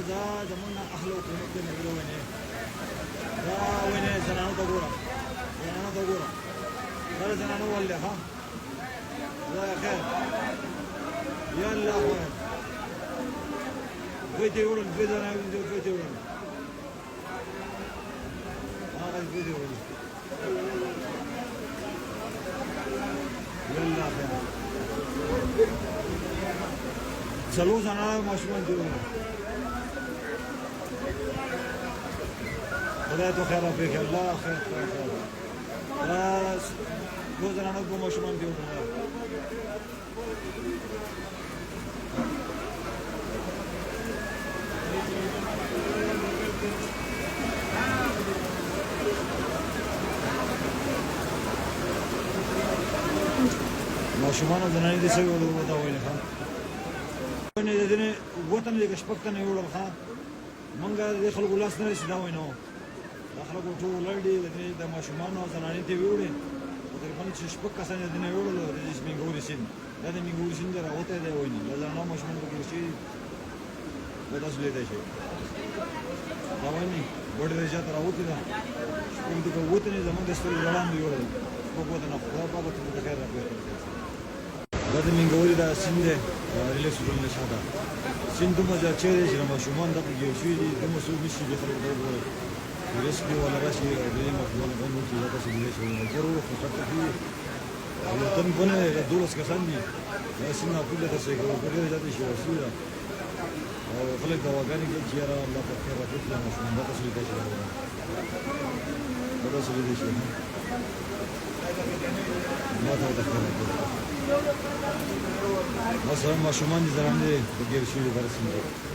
دا زمونږ اهل حکومت دی نو ونې دا ونې زنانو ته ګوره دا زنانو ولې ها الله خیر یا الله خیر دوی ته وړل دوی ته وړل هغه دوی ته وړل یا الله خیر څلور زنانه ماشومان دي خدای تو خیر وکړي الله خیر راس دو زنانه په ماشومان دي ماشومان زنانه دي څه ودا وایي ښا نه دې وطن دې شپکته نه وړل ښا مونږه د خلکو لاس نه رسیدا وای نو د خلکو ټول لړډي د ماشومان او زنانه دي وړي تقریبا چې شپک کسانه دې نه وړل د میګوري سین دا د میګوري سین راوته دی وای نه زنانه ماشومان په کې شي د تاسو لیدای شي دا وای نه وړل راځه تر اوته دا کوم دې وته نه زمونږ د ستوري وړاندې وړل په کوته نه خو په کوته د خیر راځي دا د منګوري دا سیند ریلیکس ورونه شاده سیند دومره ځای چیرې چې ماشومان دغه یو شي دي دومره څو نشي د خلکو د ریسکي ولا راشي د مخبون غوڼو چې دا څه دي چې ضرور خو تکه دي یو تن بونه د دولس کسان دي دا سیند په دې تاسو کې ورته ځاتې شي وسیله او خلک دا وګڼي چې یاره الله په خیر راکړي ماشومان دا څه دي چې دا څه دي چې ما ته د خیر مثلا ماشومان دي زرانه د ګیر شي ورسېږي